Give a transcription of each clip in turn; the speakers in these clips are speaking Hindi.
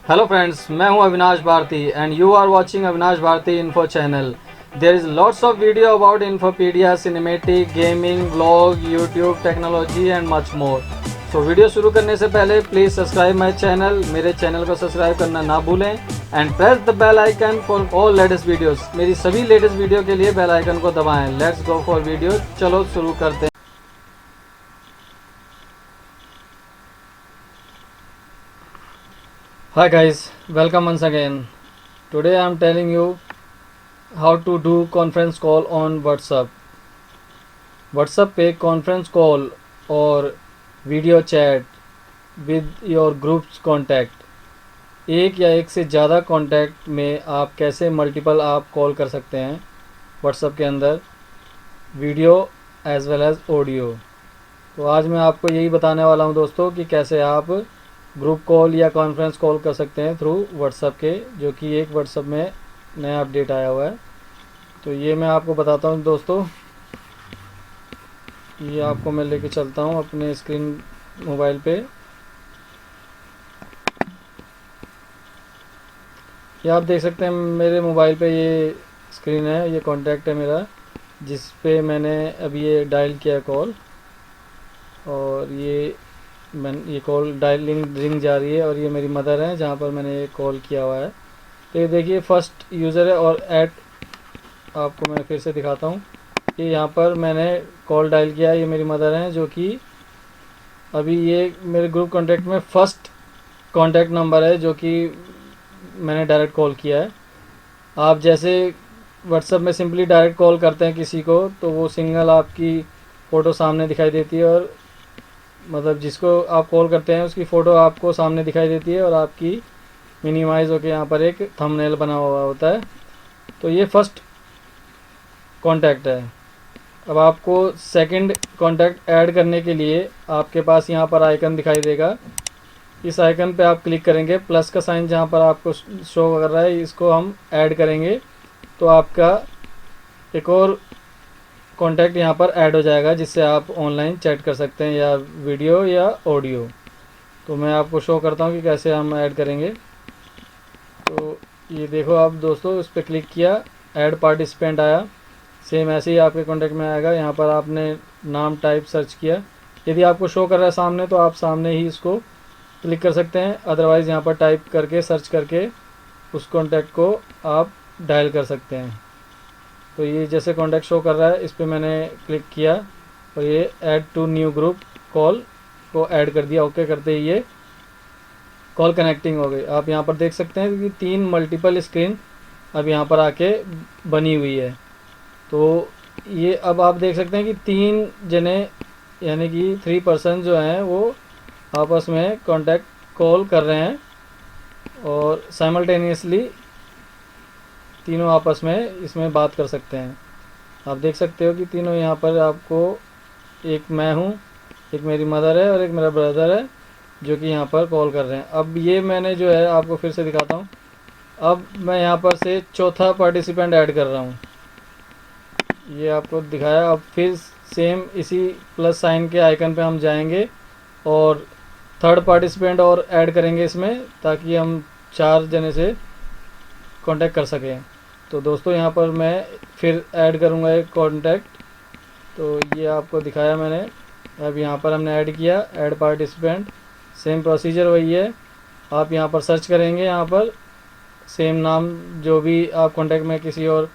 हेलो फ्रेंड्स, मैं हूं Avinash Bharti and you are watching Avinash Bharti info channel. There is lots of video about infopedia, cinematic, gaming, blog, YouTube, technology and much more. So video शुरू करने से पहले प्लीज़ सब्सक्राइब माई चैनल। मेरे चैनल को सब्सक्राइब करना ना भूलें and press the bell icon for all latest videos. मेरी सभी लेटेस्ट वीडियो के लिए बेल आइकन को दबाएं। Let's go for video. चलो शुरू करते हैं। Hi guys, welcome once again. Today I am telling you how to do conference call on WhatsApp. WhatsApp पे conference call और video chat with your groups contact, एक या एक से ज़्यादा कॉन्टैक्ट में आप कैसे मल्टीपल आप कॉल कर सकते हैं WhatsApp के अंदर, video as well as audio. तो आज मैं आपको यही बताने वाला हूं दोस्तों कि कैसे आप ग्रुप कॉल या कॉन्फ्रेंस कॉल कर सकते हैं थ्रू व्हाट्सएप के, जो कि एक व्हाट्सएप में नया अपडेट आया हुआ है। तो ये मैं आपको बताता हूं दोस्तों। ये आपको मैं लेके चलता हूं अपने स्क्रीन मोबाइल पे। ये आप देख सकते हैं मेरे मोबाइल पे ये स्क्रीन है, ये कॉन्टैक्ट है मेरा जिस पे मैंने अभी ये डायल किया कॉल, और ये कॉल डायलिंग रिंग जा रही है और ये मेरी मदर है जहाँ पर मैंने ये कॉल किया हुआ है। तो ये देखिए फर्स्ट यूज़र है और ऐड आपको मैं फिर से दिखाता हूँ कि यहाँ पर मैंने कॉल डायल किया है। ये मेरी मदर हैं जो कि अभी ये मेरे ग्रुप कॉन्टैक्ट में फर्स्ट कॉन्टैक्ट नंबर है जो कि मैंने डायरेक्ट कॉल किया है। आप जैसे व्हाट्सएप में सिंपली डायरेक्ट कॉल करते हैं किसी को तो वो सिंगल आपकी फ़ोटो सामने दिखाई देती है, और मतलब जिसको आप कॉल करते हैं उसकी फ़ोटो आपको सामने दिखाई देती है और आपकी मिनिमाइज़ होकर यहाँ पर एक थंबनेल बना हुआ होता है। तो ये फर्स्ट कॉन्टैक्ट है। अब आपको सेकंड कॉन्टैक्ट ऐड करने के लिए आपके पास यहाँ पर आइकन दिखाई देगा। इस आइकन पे आप क्लिक करेंगे, प्लस का साइन जहाँ पर आपको शो कर रहा है, इसको हम ऐड करेंगे तो आपका एक और कॉन्टैक्ट यहाँ पर ऐड हो जाएगा जिससे आप ऑनलाइन चैट कर सकते हैं या वीडियो या ऑडियो। तो मैं आपको शो करता हूँ कि कैसे हम ऐड करेंगे। तो ये देखो आप दोस्तों, उस पर क्लिक किया, ऐड पार्टिसिपेंट आया, सेम ऐसे ही आपके कॉन्टैक्ट में आएगा। यहाँ पर आपने नाम टाइप सर्च किया, यदि आपको शो कर रहा है सामने तो आप सामने ही इसको क्लिक कर सकते हैं, अदरवाइज़ यहाँ पर टाइप करके सर्च करके उस कॉन्टैक्ट को आप डायल कर सकते हैं। तो ये जैसे कॉन्टैक्ट शो कर रहा है इस पर मैंने क्लिक किया और ये add to new group call को ऐड कर दिया। ओके करते ही ये कॉल कनेक्टिंग हो गई। आप यहाँ पर देख सकते हैं कि 3 मल्टीपल स्क्रीन अब यहाँ पर आके बनी हुई है। तो ये अब आप देख सकते हैं कि 3 जने यानी कि 3 पर्सन जो हैं वो आपस में कॉन्टैक्ट कॉल कर रहे हैं और साइमल्टेनियसली तीनों आपस में इसमें बात कर सकते हैं। आप देख सकते हो कि तीनों यहाँ पर आपको, एक मैं हूँ, एक मेरी मदर है और एक मेरा ब्रदर है जो कि यहाँ पर कॉल कर रहे हैं। अब ये मैंने जो है आपको फिर से दिखाता हूँ। अब मैं यहाँ पर से चौथा पार्टिसिपेंट ऐड कर रहा हूँ, ये आपको दिखाया। अब फिर सेम इसी प्लस साइन के आइकन पे हम जाएंगे और थर्ड पार्टिसिपेंट और ऐड करेंगे इसमें, ताकि हम 4 जने से कांटेक्ट कर सकें। तो दोस्तों यहाँ पर मैं फिर ऐड करूँगा एक कांटेक्ट। तो ये आपको दिखाया मैंने। अब यहाँ पर हमने ऐड किया, ऐड पार्टिसिपेंट, सेम प्रोसीजर वही है। आप यहाँ पर सर्च करेंगे, यहाँ पर सेम नाम जो भी आप कांटेक्ट में किसी और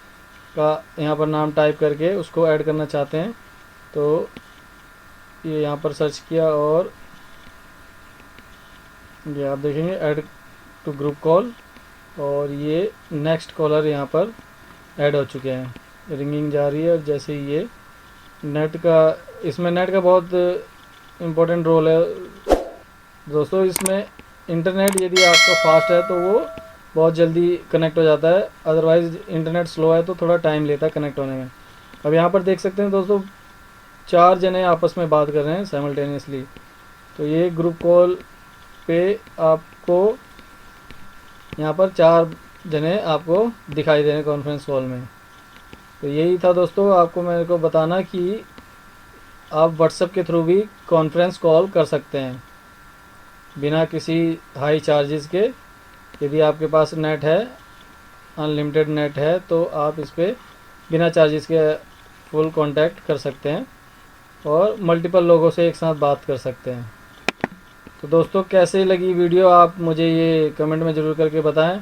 का यहाँ पर नाम टाइप करके उसको ऐड करना चाहते हैं। तो ये यहाँ पर सर्च किया और ये आप देखेंगे ऐड टू ग्रुप कॉल, और ये नेक्स्ट कॉलर यहाँ पर ऐड हो चुके हैं। रिंगिंग जा रही है और जैसे ही ये नेट का, इसमें नेट का बहुत इम्पोर्टेंट रोल है दोस्तों। इसमें इंटरनेट यदि आपका फास्ट है तो वो बहुत जल्दी कनेक्ट हो जाता है, अदरवाइज़ इंटरनेट स्लो है तो थोड़ा टाइम लेता है कनेक्ट होने में। अब यहाँ पर देख सकते हैं दोस्तों 4 जने आपस में बात कर रहे हैं साइमल्टेनियसली। तो ये ग्रुप कॉल पे आपको यहाँ पर 4 जने आपको दिखाई दे रहे हैं कॉन्फ्रेंस कॉल में। तो यही था दोस्तों आपको मेरे को बताना कि आप व्हाट्सएप के थ्रू भी कॉन्फ्रेंस कॉल कर सकते हैं बिना किसी हाई चार्जेस के। यदि आपके पास नेट है, अनलिमिटेड नेट है, तो आप इस पर बिना चार्जेस के फुल कांटेक्ट कर सकते हैं और मल्टीपल लोगों से एक साथ बात कर सकते हैं। तो दोस्तों, कैसे लगी वीडियो आप मुझे ये कमेंट में ज़रूर करके बताएं,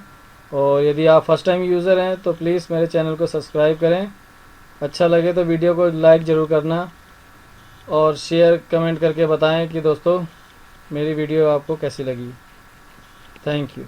और यदि आप फर्स्ट टाइम यूज़र हैं तो प्लीज़ मेरे चैनल को सब्सक्राइब करें। अच्छा लगे तो वीडियो को लाइक ज़रूर करना और शेयर कमेंट करके बताएं कि दोस्तों मेरी वीडियो आपको कैसी लगी। Thank you.